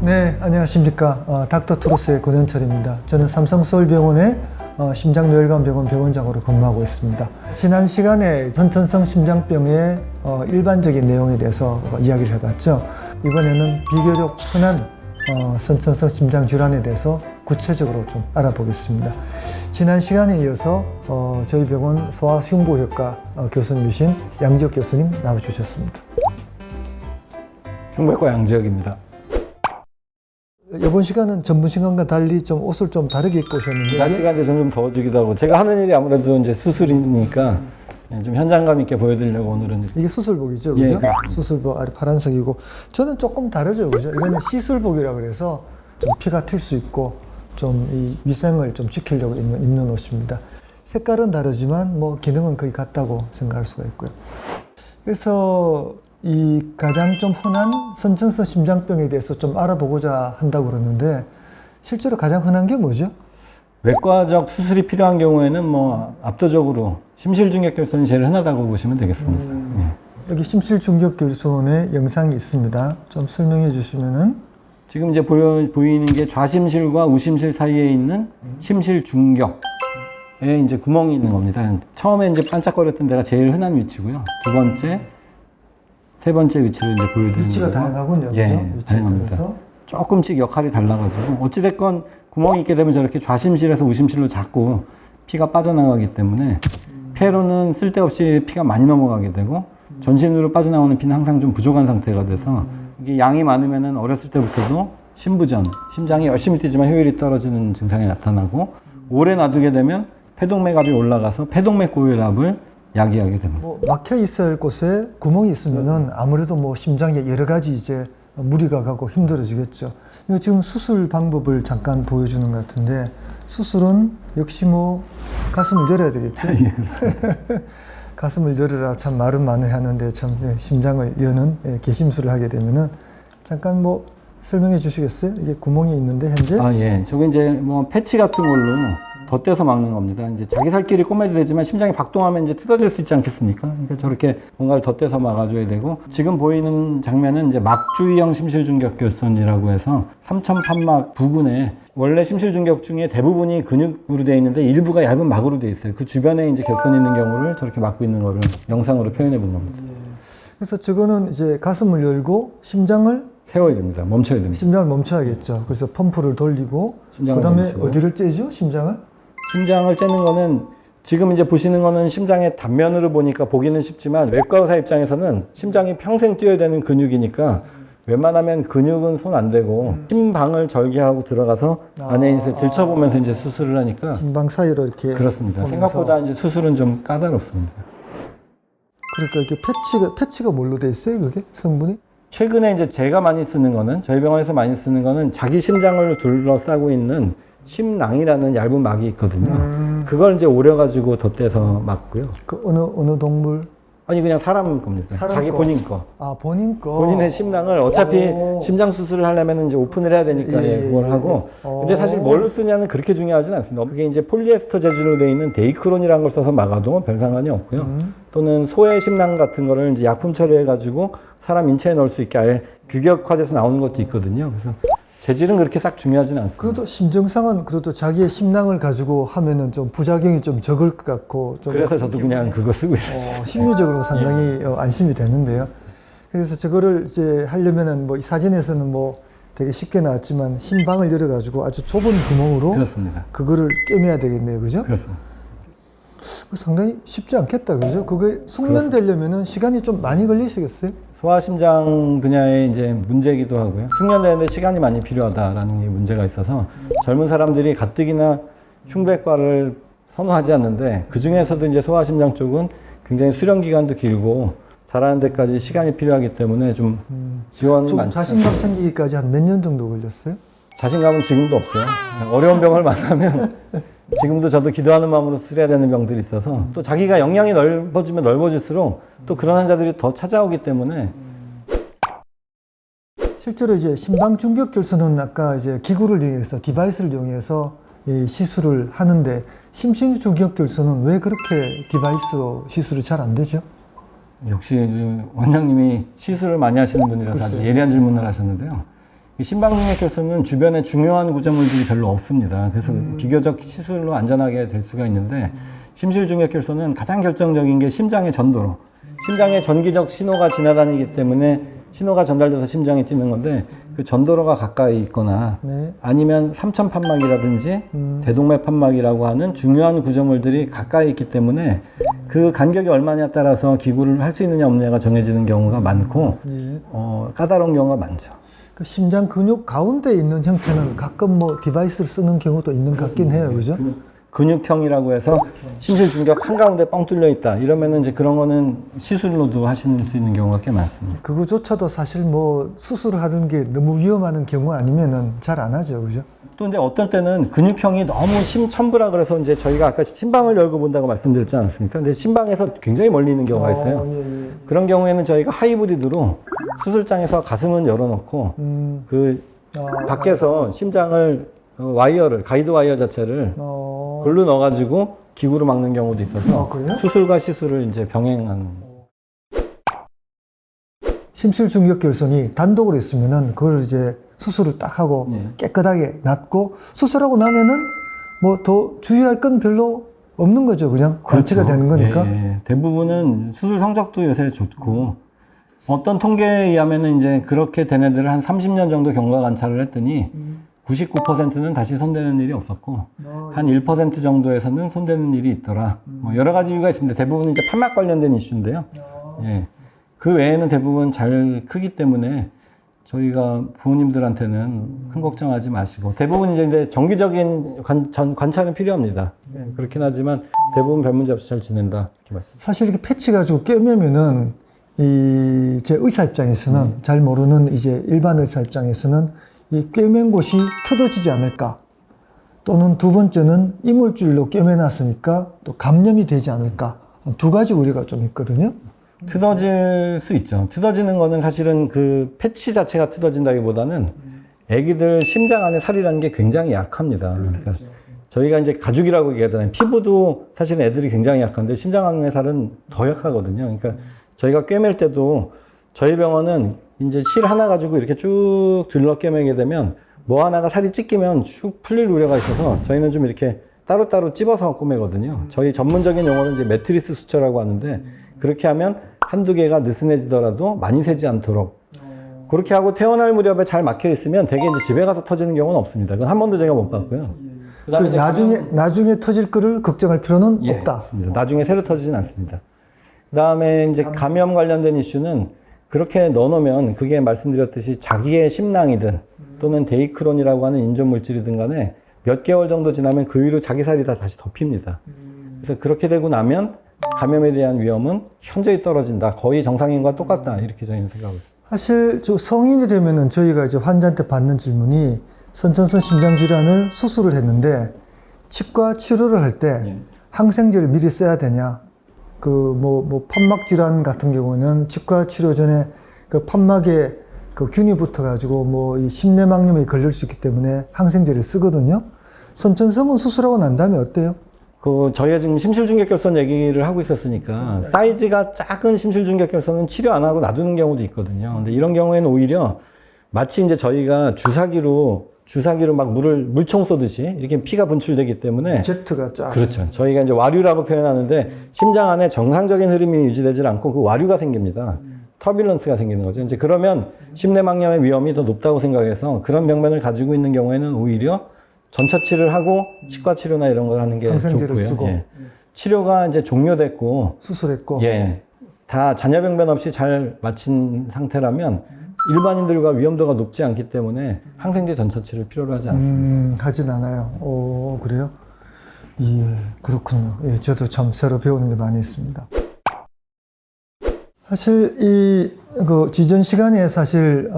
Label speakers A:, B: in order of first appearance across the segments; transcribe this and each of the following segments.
A: 네, 안녕하십니까. 닥터 투르스의 권현철입니다. 저는 삼성서울병원의 심장뇌혈관병원 병원장으로 근무하고 있습니다. 지난 시간에 선천성 심장병의 일반적인 내용에 대해서 이야기를 해봤죠. 이번에는 비교적 흔한 선천성 심장질환에 대해서 구체적으로 좀 알아보겠습니다. 지난 시간에 이어서 저희 병원 소아흉부외과 교수님이신 양지혁 교수님 나와주셨습니다.
B: 흉부외과 양지혁입니다.
A: 이번 시간은 전문 시간과 달리 좀 옷을 좀 다르게 입고 오셨는데
B: 날씨가 이제 점점 더워지기도 하고 제가 하는 일이 아무래도 이제 수술이니까 좀 현장감 있게 보여드리려고 오늘은
A: 이게 수술복이죠, 그죠?
B: 예,
A: 수술복 아래 파란색이고 저는 조금 다르죠, 그죠? 이거는 시술복이라 그래서 좀 피가 튈 수 있고 좀 이 위생을 좀 지키려고 입는 옷입니다. 색깔은 다르지만 뭐 기능은 거의 같다고 생각할 수가 있고요. 그래서 이 가장 좀 흔한 선천성 심장병에 대해서 좀 알아보고자 한다고 그러는데 실제로 가장 흔한 게 뭐죠?
B: 외과적 수술이 필요한 경우에는 뭐 압도적으로 심실중격결손이 제일 흔하다고 보시면 되겠습니다.
A: 여기 심실중격결손의 영상이 있습니다. 좀 설명해 주시면은
B: 지금 이제 보이는 게 좌심실과 우심실 사이에 있는 심실중격에 이제 구멍이 있는 겁니다. 처음에 이제 반짝거렸던 데가 제일 흔한 위치고요. 두 번째, 세 번째 위치를 이제 보여드리는
A: 위치가
B: 거고.
A: 다양하군요.
B: 예,
A: 그죠?
B: 다양합니다.
A: 따라서.
B: 조금씩 역할이 달라가지고 어찌됐건 구멍이 있게 되면 저렇게 좌심실에서 우심실로 자꾸 피가 빠져나가기 때문에 폐로는 쓸데없이 피가 많이 넘어가게 되고 전신으로 빠져나오는 피는 항상 좀 부족한 상태가 돼서 이게 양이 많으면은 어렸을 때부터도 심부전, 심장이 열심히 뛰지만 효율이 떨어지는 증상이 나타나고 오래 놔두게 되면 폐동맥압이 올라가서 폐동맥고혈압을 야기하게 됩니다.
A: 뭐 막혀 있어야 할 곳에 구멍이 있으면은 아무래도 뭐 심장에 여러 가지 이제 무리가 가고 힘들어지겠죠. 이거 지금 수술 방법을 잠깐 보여주는 것 같은데 수술은 역시 뭐 가슴을 열어야 되겠죠.
B: 예, 그렇습니다.
A: 가슴을 열어라 참 말은 많이 하는데 참 심장을 여는 개심술을 하게 되면은 잠깐 뭐 설명해 주시겠어요? 이게 구멍이 있는데 현재
B: 예. 저게 이제 뭐 패치 같은 걸로 덧대서 막는 겁니다. 이제 자기 살길이 꼬매도 되지만 심장이 박동하면 이제 뜯어질 수 있지 않겠습니까? 그러니까 저렇게 뭔가를 덧대서 막아줘야 되고 지금 보이는 장면은 이제 막주위형 심실중격결손이라고 해서 삼천판막 부근에 원래 심실중격 중에 대부분이 근육으로 되어 있는데 일부가 얇은 막으로 되어 있어요. 그 주변에 이제 결손이 있는 경우를 저렇게 막고 있는 거를 영상으로 표현해 본 겁니다.
A: 그래서 저거는 이제 가슴을 열고 심장을
B: 세워야 됩니다. 멈춰야 됩니다.
A: 심장을 멈춰야겠죠. 그래서 펌프를 돌리고
B: 심장을
A: 그다음에
B: 멈추고.
A: 어디를 째죠? 심장을?
B: 심장을 째는 거는 지금 이제 보시는 거는 심장의 단면으로 보니까 보기는 쉽지만 외과 의사 입장에서는 심장이 평생 뛰어야 되는 근육이니까 웬만하면 근육은 손 안 대고 심방을 절개하고 들어가서 안에 이제 들춰보면서 이제 수술을 하니까
A: 심방 사이로 이렇게
B: 그렇습니다.
A: 보면서.
B: 생각보다 이제 수술은 좀 까다롭습니다.
A: 그러니까 이게 패치가 뭘로 돼 있어요? 그게 성분이?
B: 최근에 이제 제가 많이 쓰는 거는 저희 병원에서 많이 쓰는 거는 자기 심장을 둘러싸고 있는 심낭이라는 얇은 막이 있거든요. 그걸 이제 오려가지고 덧대서 막고요.
A: 그 어느 동물?
B: 아니 그냥 사람 겁니다.
A: 사람
B: 자기
A: 거.
B: 본인 거.
A: 아 본인 거.
B: 본인의 심낭을 어차피
A: 오.
B: 심장 수술을 하려면 이제 오픈을 해야 되니까
A: 예,
B: 그걸
A: 예,
B: 하고.
A: 예.
B: 근데 사실 뭘 쓰냐는 그렇게 중요하진 않습니다. 그게 이제 폴리에스터 재질로 되어 있는 데이크론이라는 걸 써서 막아도 별 상관이 없고요. 또는 소의 심낭 같은 거를 이제 약품 처리해가지고 사람 인체에 넣을 수 있게 아예 규격화돼서 나오는 것도 있거든요. 그래서 재질은 그렇게 싹 중요하진 않습니다.
A: 그래도 심정상은 그래도 자기의 심낭을 가지고 하면은 좀 부작용이 좀 적을 것 같고 좀
B: 그래서 저도 그냥 그거 쓰고 있어요.
A: 심리적으로 상당히 안심이 되는데요. 그래서 저거를 이제 하려면은 뭐 이 사진에서는 뭐 되게 쉽게 나왔지만 심방을 열어가지고 아주 좁은 구멍으로
B: 그렇습니다.
A: 그거를 꿰매야 되겠네요, 그죠?
B: 그렇습니다.
A: 상당히 쉽지 않겠다, 그죠? 그게 숙련되려면은 시간이 좀 많이 걸리시겠어요?
B: 소아심장 분야의 이제 문제이기도 하고요. 숙련되는데 시간이 많이 필요하다라는 게 문제가 있어서 젊은 사람들이 가뜩이나 흉부외과를 선호하지 않는데 그 중에서도 이제 소아심장 쪽은 굉장히 수련 기간도 길고 잘하는 데까지 시간이 필요하기 때문에 좀 지원이
A: 좀
B: 많죠.
A: 자신감 생기기까지 한 몇 년 정도 걸렸어요?
B: 자신감은 지금도 없고요. 어려운 병을 만나면 지금도 저도 기도하는 마음으로 수술해야 되는 병들이 있어서 또 자기가 역량이 넓어지면 넓어질수록 또 그런 환자들이 더 찾아오기 때문에
A: 실제로 이제 심방 중격 결손은 아까 이제 기구를 이용해서 디바이스를 이용해서 이 시술을 하는데 심신 중격 결손은 왜 그렇게 디바이스로 시술이 잘 안 되죠?
B: 역시 원장님이 시술을 많이 하시는 분이라서 아주
A: 글쎄요.
B: 예리한 질문을 하셨는데요. 심방중액결손은 주변에 중요한 구조물들이 별로 없습니다. 그래서 비교적 시술로 안전하게 될 수가 있는데 심실중액결손은 가장 결정적인 게 심장의 전도로. 심장에 전기적 신호가 지나다니기 때문에 신호가 전달돼서 심장이 뛰는 건데 그 전도로가 가까이 있거나
A: 네.
B: 아니면 삼천판막이라든지 대동맥판막이라고 하는 중요한 구조물들이 가까이 있기 때문에 그 간격이 얼마냐에 따라서 기구를 할 수 있느냐 없느냐가 정해지는 경우가 많고
A: 예.
B: 까다로운 경우가 많죠.
A: 그 심장 근육 가운데 있는 형태는 가끔 뭐 디바이스를 쓰는 경우도 있는 것 같긴 해요, 그죠?
B: 근육형이라고 해서 심실중격 한가운데 뻥 뚫려 있다 이러면은 이제 그런 거는 시술로도 하실 수 있는 경우가 꽤 많습니다.
A: 그거조차도 사실 뭐 수술을 하는 게 너무 위험한 경우 아니면은 잘 안 하죠, 그죠?
B: 또 근데 어떨 때는 근육형이 너무 심천부라 그래서 이제 저희가 아까 심방을 열고 본다고 말씀드렸지 않았습니까? 근데 심방에서 굉장히 멀리 있는 경우가 있어요.
A: 예, 예.
B: 그런 경우에는 저희가 하이브리드로 수술장에서 가슴은 열어놓고 그 밖에서 심장을 와이어를 가이드 와이어 자체를 글로 넣어가지고 기구로 막는 경우도 있어서
A: 그래요?
B: 수술과 시술을 이제 병행하는.
A: 심실중격결손이 단독으로 있으면은 그걸 이제 수술을 딱 하고 깨끗하게 놨고 수술하고 나면은 뭐 더 주의할 건 별로 없는 거죠, 그냥 관치가 되는 거니까.
B: 예. 대부분은 수술 성적도 요새 좋고 어떤 통계에 의하면은 이제 그렇게 된 애들을 한 30년 정도 경과 관찰을 했더니 99%는 다시 손대는 일이 없었고 한 1% 정도에서는 손대는 일이 있더라. 뭐 여러 가지 이유가 있습니다. 대부분 이제 판막 관련된 이슈인데요. 예. 그 외에는 대부분 잘 크기 때문에 저희가 부모님들한테는 큰 걱정하지 마시고 대부분 이제 정기적인 관찰은 필요합니다. 예, 그렇긴 하지만 대부분 별 문제 없이 잘 지낸다 이렇게 말씀.
A: 사실 이렇게 패치 가지고 꿰매면은 이 제 의사 입장에서는 잘 모르는 이제 일반 의사 입장에서는 이 꿰맨 곳이 터져지지 않을까, 또는 두 번째는 이물질로 꿰매놨으니까 또 감염이 되지 않을까, 두 가지 우려가 좀 있거든요.
B: 트어질 수 있죠. 트어지는 거는 사실은 그 패치 자체가 트어진다기보다는 애기들 심장 안에 살이라는 게 굉장히 약합니다. 그러니까 저희가 이제 가죽이라고 얘기하잖아요. 피부도 사실은 애들이 굉장히 약한데 심장 안의 살은 더 약하거든요. 그러니까 저희가 꿰맬 때도 저희 병원은 이제 실 하나 가지고 이렇게 쭉 들러 꿰매게 되면 뭐 하나가 살이 찢기면 쭉 풀릴 우려가 있어서 저희는 좀 이렇게 따로따로 찝어서 꿰매거든요. 저희 전문적인 용어는 이제 매트리스 수처라고 하는데 그렇게 하면 한두 개가 느슨해지더라도 많이 새지 않도록 그렇게 하고 태어날 무렵에 잘 막혀 있으면 대개 이제 집에 가서 터지는 경우는 없습니다. 그건 한 번도 제가 못 봤고요. 그다음에 이제
A: 나중에 터질 거를 걱정할 필요는
B: 예,
A: 없다.
B: 맞습니다. 나중에 새로 터지진 않습니다. 그다음에 이제 감염 관련된 이슈는 그렇게 넣어놓으면 그게 말씀드렸듯이 자기의 심낭이든 또는 데이크론이라고 하는 인조 물질이든 간에 몇 개월 정도 지나면 그 위로 자기 살이 다 다시 덮입니다. 그래서 그렇게 되고 나면 감염에 대한 위험은 현저히 떨어진다. 거의 정상인과 똑같다. 이렇게 저희는 생각하고 있습니다.
A: 사실 저 성인이 되면은 저희가 이제 환자한테 받는 질문이 선천성 심장 질환을 수술을 했는데 치과 치료를 할 때 항생제를 미리 써야 되냐? 그 뭐 판막 질환 같은 경우는 치과 치료 전에 그 판막에 그 균이 붙어가지고 뭐 이 심내막염에 걸릴 수 있기 때문에 항생제를 쓰거든요. 선천성은 수술하고 난 다음에 어때요?
B: 저희가 지금 심실중격결손 얘기를 하고 있었으니까 사이즈가 작은 심실중격결손은 치료 안 하고 놔두는 경우도 있거든요. 근데 이런 경우에는 오히려 마치 이제 저희가 주사기로 막 물총 쏘듯이 이렇게 피가 분출되기 때문에
A: 제트가 쫙.
B: 그렇죠. 저희가 이제 와류라고 표현하는데 심장 안에 정상적인 흐름이 유지되질 않고 그 와류가 생깁니다. 터뷸런스가 생기는 거죠. 이제 그러면 심내막염의 위험이 더 높다고 생각해서 그런 병변을 가지고 있는 경우에는 오히려 전처치를 하고 치과 치료나 이런 걸 하는 게
A: 항생제를
B: 좋고요.
A: 쓰고.
B: 예. 치료가 이제 종료됐고
A: 수술했고.
B: 예. 다 잔여병변 없이 잘 마친 상태라면 일반인들과 위험도가 높지 않기 때문에 항생제 전처치를 필요로 하지 않습니다.
A: 하진 않아요. 그래요? 예, 그렇군요. 예, 저도 참 새로 배우는 게 많이 있습니다. 사실 그 지전 시간에 사실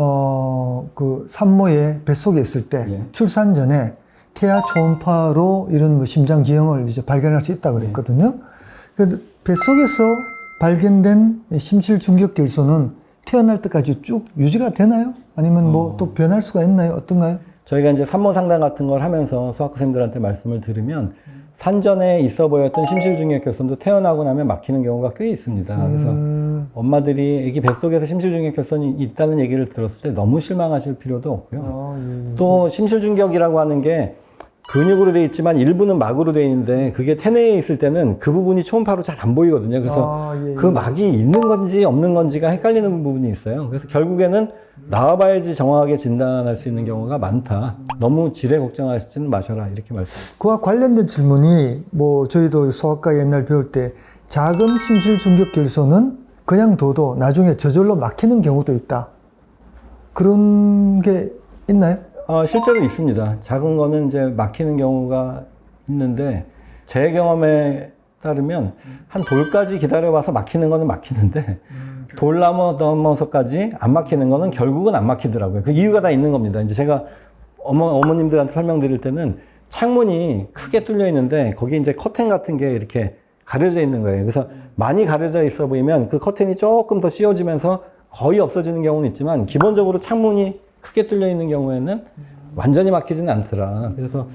A: 그 산모의 뱃속에 있을 때 출산 전에 태아 초음파로 이런 뭐 심장 기형을 이제 발견할 수 있다 그랬거든요. 그 뱃속에서 발견된 심실중격결손은 태어날 때까지 쭉 유지가 되나요? 아니면 뭐 또 변할 수가 있나요? 어떤가요?
B: 저희가 이제 산모 상담 같은 걸 하면서 수학생들한테 말씀을 들으면 산전에 있어 보였던 심실중격결손도 태어나고 나면 막히는 경우가 꽤 있습니다. 그래서 엄마들이 아기 뱃속에서 심실중격결손이 있다는 얘기를 들었을 때 너무 실망하실 필요도 없고요. 또 심실중격이라고 하는 게 근육으로 돼 있지만 일부는 막으로 돼 있는데 그게 태내에 있을 때는 그 부분이 초음파로 잘 안 보이거든요. 그래서 그 막이 있는 건지 없는 건지가 헷갈리는 부분이 있어요. 그래서 결국에는 나와봐야지 정확하게 진단할 수 있는 경우가 많다. 너무 질에 걱정하시지는 마셔라. 이렇게 말씀.
A: 그와 관련된 질문이 뭐 저희도 소아과 옛날 배울 때 작은 심실중격결손은 그냥 둬도 나중에 저절로 막히는 경우도 있다. 그런 게 있나요?
B: 실제로 있습니다. 작은 거는 이제 막히는 경우가 있는데 제 경험에 따르면 한 돌까지 기다려봐서 막히는 거는 막히는데 돌 넘어서까지 안 막히는 거는 결국은 안 막히더라고요. 그 이유가 다 있는 겁니다. 이제 제가 어머님들한테 설명드릴 때는 창문이 크게 뚫려 있는데 거기 이제 커튼 같은 게 이렇게 가려져 있는 거예요. 그래서 많이 가려져 있어 보이면 그 커튼이 조금 더 씌워지면서 거의 없어지는 경우는 있지만 기본적으로 창문이 크게 뚫려 있는 경우에는 완전히 막히지는 않더라. 그래서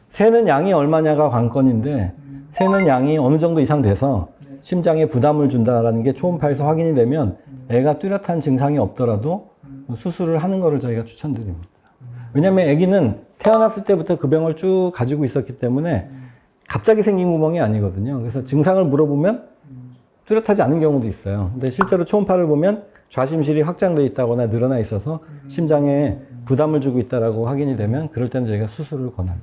B: 새는 양이 얼마냐가 관건인데 새는 양이 어느 정도 이상 돼서 심장에 부담을 준다라는 게 초음파에서 확인이 되면 애가 뚜렷한 증상이 없더라도 수술을 하는 거를 저희가 추천드립니다. 왜냐하면 아기는 태어났을 때부터 그 병을 쭉 가지고 있었기 때문에 갑자기 생긴 구멍이 아니거든요. 그래서 증상을 물어보면 뚜렷하지 않은 경우도 있어요. 근데 실제로 초음파를 보면 좌심실이 확장되어 있다거나 늘어나 있어서 심장에 부담을 주고 있다라고 확인이 되면 그럴 때는 저희가 수술을 권하죠.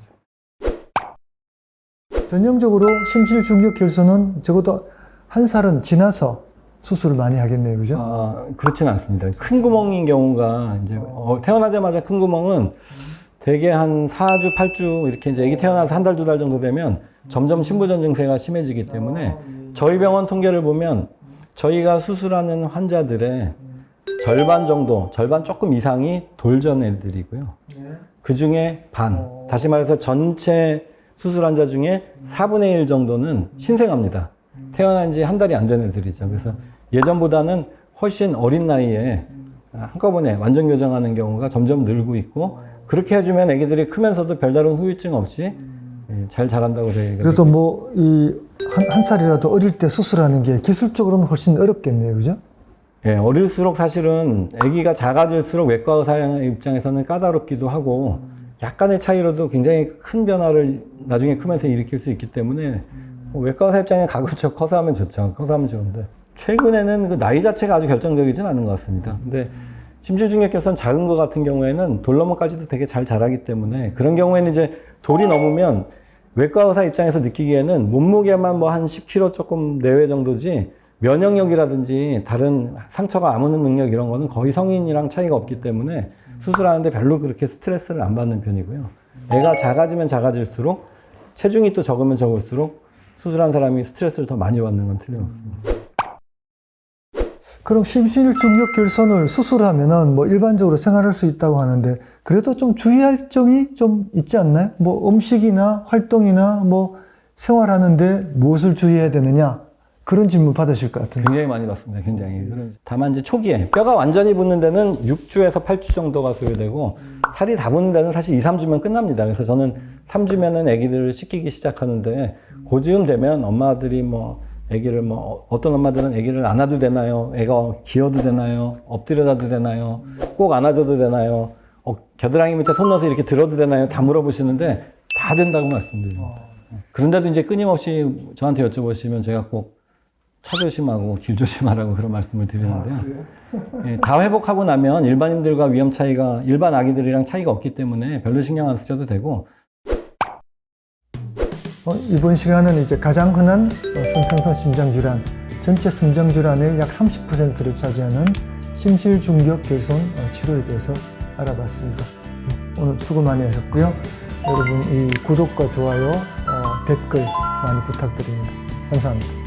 A: 전형적으로 심실중격결손은 적어도 한 살은 지나서 수술을 많이 하겠네요, 그죠?
B: 그렇지는 않습니다. 큰 구멍인 경우가 이제 태어나자마자 큰 구멍은 대개 한 4주, 8주 이렇게 이제 아기 태어나서 한 달, 두 달 정도 되면 점점 신부전 증세가 심해지기 때문에 저희 병원 통계를 보면 저희가 수술하는 환자들의 절반 정도, 절반 조금 이상이 돌전 애들이고요. 그 중에 반, 다시 말해서 전체 수술 환자 중에 4분의 1 정도는 신생아입니다. 태어난 지 한 달이 안 된 애들이죠. 그래서 예전보다는 훨씬 어린 나이에 한꺼번에 완전 교정하는 경우가 점점 늘고 있고 그렇게 해주면 애기들이 크면서도 별다른 후유증 없이 잘 자란다고 저희가.
A: 그래도 뭐, 한 살이라도 어릴 때 수술하는 게 기술적으로는 훨씬 어렵겠네요, 그죠?
B: 예, 어릴수록 사실은 아기가 작아질수록 외과 의사 입장에서는 까다롭기도 하고 약간의 차이로도 굉장히 큰 변화를 나중에 크면서 일으킬 수 있기 때문에 외과 의사 입장에 가급적 커서 하면 좋죠. 커서 하면 좋은데 최근에는 그 나이 자체가 아주 결정적이진 않은 것 같습니다. 근데 심실중격결손 작은 거 같은 경우에는 돌 넘어까지도 되게 잘 자라기 때문에 그런 경우에는 이제 돌이 넘으면 외과 의사 입장에서 느끼기에는 몸무게만 뭐 한 10kg 조금 내외 정도지 면역력이라든지 다른 상처가 아무는 능력 이런 거는 거의 성인이랑 차이가 없기 때문에 수술하는데 별로 그렇게 스트레스를 안 받는 편이고요. 애가 작아지면 작아질수록 체중이 또 적으면 적을수록 수술한 사람이 스트레스를 더 많이 받는 건 틀림없습니다.
A: 그럼 심실중격결손을 수술하면은 뭐 일반적으로 생활할 수 있다고 하는데 그래도 좀 주의할 점이 좀 있지 않나요? 뭐 음식이나 활동이나 뭐 생활하는데 무엇을 주의해야 되느냐? 그런 질문 받으실 것 같은데.
B: 굉장히 많이 받습니다. 굉장히. 다만 이제 초기에 뼈가 완전히 붙는 데는 6주에서 8주 정도가 소요되고 살이 다 붙는 데는 사실 2, 3주면 끝납니다. 그래서 저는 3주면은 아기들을 씻기기 시작하는데 고지음 되면 엄마들이 뭐 아기를 뭐 어떤 엄마들은 아기를 안아도 되나요? 애가 기어도 되나요? 엎드려도 되나요? 꼭 안아줘도 되나요? 겨드랑이 밑에 손 넣어서 이렇게 들어도 되나요? 다 물어보시는데 다 된다고 말씀드립니다. 그런데도 이제 끊임없이 저한테 여쭤보시면 제가 꼭 차 조심하고 길 조심하라고 그런 말씀을 드리는데요. 예, 다 회복하고 나면 일반인들과 위험 차이가 일반 아기들이랑 차이가 없기 때문에 별로 신경 안 쓰셔도 되고.
A: 이번 시간은 이제 가장 흔한 선천성 심장질환, 전체 심장질환의 약 30%를 차지하는 심실중격결손 치료에 대해서 알아봤습니다. 오늘 수고 많이 하셨고요. 여러분 이 구독과 좋아요, 댓글 많이 부탁드립니다. 감사합니다.